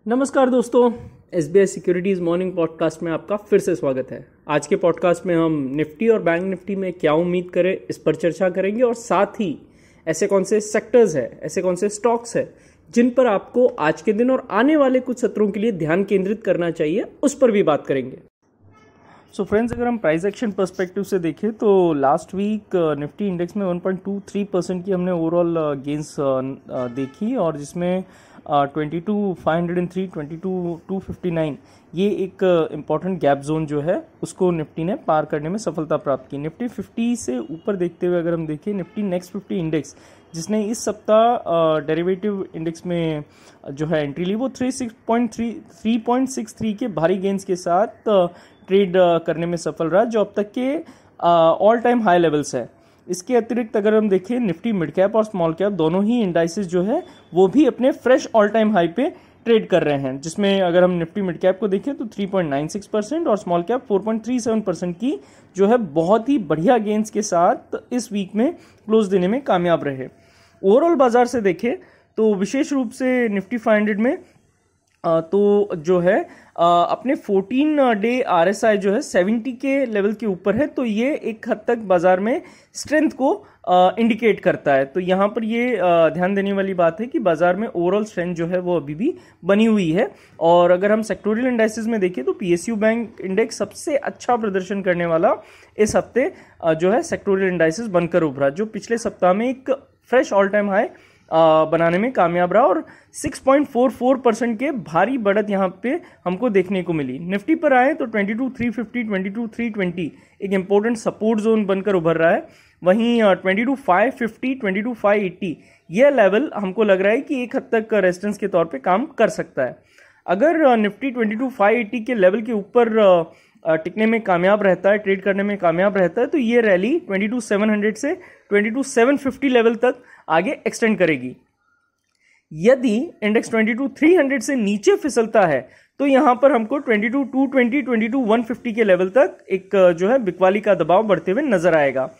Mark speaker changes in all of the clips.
Speaker 1: नमस्कार दोस्तों, SBI securities morning podcast में आपका फिर से स्वागत है। आज के पॉडकास्ट में हम निफ्टी और बैंक निफ्टी में क्या उम्मीद करें इस पर चर्चा करेंगे और साथ ही ऐसे कौन से सेक्टर्स है, ऐसे कौन से स्टॉक्स है जिन पर आपको आज के दिन और आने वाले कुछ सत्रों के लिए ध्यान केंद्रित करना चाहिए, उस पर भी बात करेंगे। सो फ्रेंड्स, अगर हम प्राइस एक्शन पर्सपेक्टिव से देखें तो लास्ट वीक निफ्टी इंडेक्स में 1.23% की हमने ओवरऑल गेंस देखी और जिसमें 22,503, 22,259 ये एक इम्पॉर्टेंट गैप जोन जो है उसको निफ्टी ने पार करने में सफलता प्राप्त की। निफ्टी 50 से ऊपर देखते हुए अगर हम देखें, निफ्टी नेक्स्ट 50 इंडेक्स जिसने इस सप्ताह डेरिवेटिव इंडेक्स में जो है एंट्री ली, वो 363 के भारी गेंस के साथ ट्रेड करने में सफल रहा, जो अब तक के ऑल टाइम हाई लेवल्स है। इसके अतिरिक्त अगर हम देखें, निफ्टी मिड कैप और स्मॉल कैप दोनों ही इंडाइसेस जो है वो भी अपने फ्रेश ऑल टाइम हाई पे ट्रेड कर रहे हैं, जिसमें अगर हम निफ्टी मिड कैप को देखें तो 3.96% और स्मॉल कैप 4.37% की जो है बहुत ही बढ़िया गेंस के साथ इस वीक में क्लोज देने में कामयाब रहे। ओवरऑल बाजार से देखें तो विशेष रूप से निफ्टी 500 में तो जो है अपने 14 डे RSI जो है 70 के लेवल के ऊपर है, तो ये एक हद तक बाजार में स्ट्रेंथ को इंडिकेट करता है। तो यहाँ पर ये ध्यान देने वाली बात है कि बाजार में ओवरऑल स्ट्रेंथ जो है वो अभी भी बनी हुई है। और अगर हम सेक्टोरियल इंडाइसेस में देखें तो PSU बैंक इंडेक्स सबसे अच्छा प्रदर्शन करने वाला इस हफ्ते जो है सेक्टोरियल इंडाइसेस बनकर उभरा, जो पिछले सप्ताह में एक फ्रेश ऑल टाइम हाई बनाने में कामयाब रहा और 6.44% के भारी बढ़त यहाँ पे हमको देखने को मिली। निफ्टी पर आए तो 22,350, 22,320 एक इंपॉर्टेंट सपोर्ट जोन बनकर उभर रहा है। वहीं 22,550, 22,580 यह लेवल हमको लग रहा है कि एक हद तक रेजिस्टेंस के तौर पे काम कर सकता है। अगर निफ्टी 22,580 के लेवल के ऊपर टिकने में कामयाब रहता है, ट्रेड करने में कामयाब रहता है, तो ये रैली 22,700 से 22,750 लेवल तक आगे एक्सटेंड करेगी। यदि इंडेक्स 22,300 से नीचे फिसलता है तो यहां पर हमको 22,220, 22,150 के लेवल तक एक जो है बिकवाली का दबाव बढ़ते हुए नजर आएगा।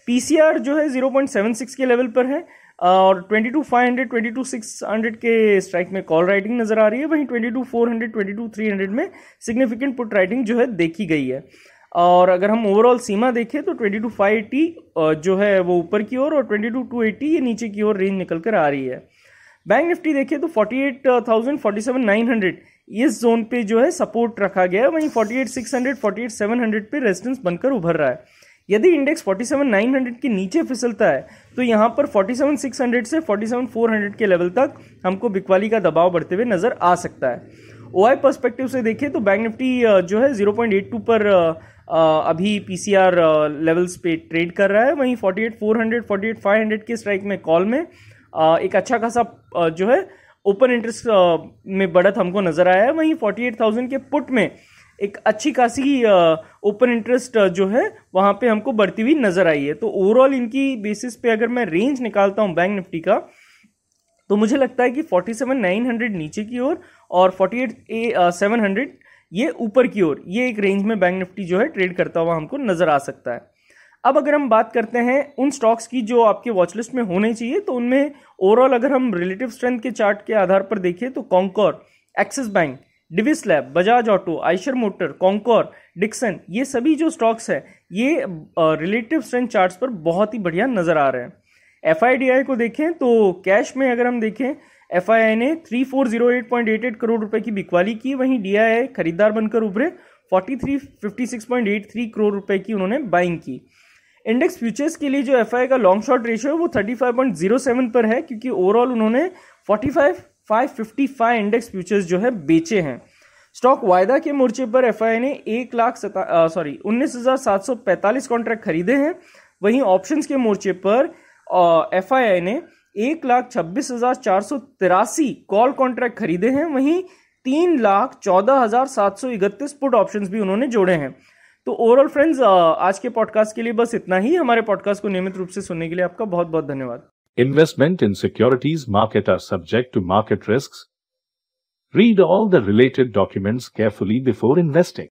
Speaker 1: PCR जो है 0.76 के लेवल पर है और 22,500, 22,600 के स्ट्राइक में कॉल राइटिंग नजर आ रही है। वहीं 22,400, 22,300 में सिग्निफिकेंट पुट राइटिंग जो है देखी गई है। और अगर हम ओवरऑल सीमा देखें तो 22,580 जो है वो ऊपर की ओर और 22,280 ये नीचे की ओर रेंज निकल कर आ रही है। बैंक निफ्टी देखें तो 48,000, 47,900 इस जोन पे जो है सपोर्ट रखा गया है। वहीं 48,600, 48,700 पे रेजिस्टेंस बनकर उभर रहा है। यदि इंडेक्स 47,900 के नीचे फिसलता है तो यहां पर 47,600 से 47,400 के लेवल तक हमको बिकवाली का दबाव बढ़ते हुए नजर आ सकता है। OI पर्सपेक्टिव से देखें तो बैंक निफ्टी जो है 0.82 पर अभी PCR लेवल्स पे ट्रेड कर रहा है। वहीं 48,400, 48,500 के स्ट्राइक में कॉल में एक अच्छा खासा जो है ओपन इंटरेस्ट में बढ़त हमको नजर आया है। वहीं 48,000 के पुट में एक अच्छी खासी ओपन इंटरेस्ट जो है वहां पे हमको बढ़ती हुई नजर आई है। तो ओवरऑल इनकी बेसिस पे अगर मैं रेंज निकालता हूं बैंक निफ्टी का, तो मुझे लगता है कि 47,900 नीचे की ओर और 48,700 ये ऊपर की ओर, ये एक रेंज में बैंक निफ्टी जो है ट्रेड करता हुआ हमको नजर आ सकता है। अब अगर हम बात करते हैं उन स्टॉक्स की जो आपके वॉचलिस्ट में होने चाहिए, तो उनमें ओवरऑल अगर हम रिलेटिव स्ट्रेंथ के चार्ट के आधार पर देखें तो Concor, Axis bank, Divi's lab, Bajaj auto, Eicher motor, Concor, Dixon, ये सभी जो स्टॉक्स है ये रिलेटिव स्ट्रेंथ चार्ट्स पर बहुत ही बढ़िया नजर आ रहे हैं। FIDI को देखें तो कैश में अगर हम देखें, FII ने 3408.88 करोड़ रुपए की बिकवाली की। वहीं DII खरीदार बनकर उभरे, 4356.83 करोड़ रुपए की उन्होंने बाइंग की। इंडेक्स फ्यूचर्स के लिए जो FII का लॉन्ग शॉर्ट रेशियो है वो 35.07 पर है, क्योंकि ओवरऑल उन्होंने 45,555 इंडेक्स फ्यूचर्स जो है बेचे हैं। स्टॉक वायदा के मोर्चे पर FII ने 19,745 कॉन्ट्रैक्ट खरीदे हैं। वहीं ऑप्शंस के मोर्चे पर FII ने 1,26,483 कॉल कॉन्ट्रैक्ट खरीदे हैं। वहीं 3,14,731 पुट ऑप्शंस भी उन्होंने जोड़े हैं। तो ओवरऑल फ्रेंड्स, आज के पॉडकास्ट के लिए बस इतना ही। हमारे पॉडकास्ट को नियमित रूप से सुनने के लिए आपका बहुत बहुत धन्यवाद।
Speaker 2: Investment in securities market are subject to market risks. Read all the related documents carefully before investing.